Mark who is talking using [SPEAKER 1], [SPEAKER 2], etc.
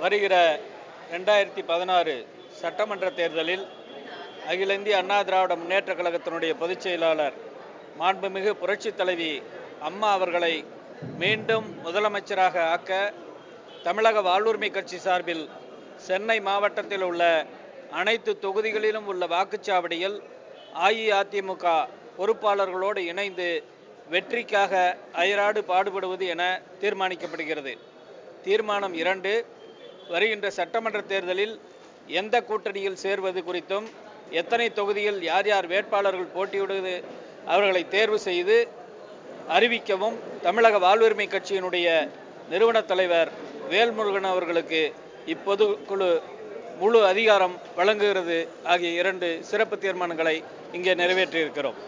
[SPEAKER 1] வருகிற 2016 சட்டமன்ற தேர்தலில் அகில இந்திய அண்ணா திராவிட முன்னேற்றக் கழகத்தினுடைய பொதுச் செயலாளர் மாண்புமிகு புரட்சித் தலைவி அம்மா அவர்களை மீண்டும் முதலமைச்சராக ஆக்க தமிழக வாழ்வுரிமை கட்சி சார்பில் சென்னை மாவட்டத்தில் உள்ள அனைத்து தொகுதிகளிலும் உள்ள வாக்குச்சாவடியில் அஇஅதிமுக பொறுப்பாளர்களோடு இணைந்து வெற்றிக்காக அயராடு பாடுபடுவது என தீர்மானிக்கப்படுகிறது. தீர்மானம் 2, வருகின்ற சட்டமன்ற தேர்தலில் எந்த கூட்டணியில் சேர்வது குறித்தும், எத்தனை தொகுதியில் யார் யார் வேட்பாளர்கள் போட்டியிடுவது அவர்களை தேர்வு செய்து அறிவிக்கவும் தமிழக வாழ்வுரிமை கட்சியினுடைய நிறுவன தலைவர் வேல்முருகன் அவர்களுக்கு இப்பொதுக்குழு முழு அதிகாரம் வழங்குகிறது ஆகிய 2 சிறப்பு தீர்மானங்களை இங்கே நிறைவேற்றியிருக்கிறோம்.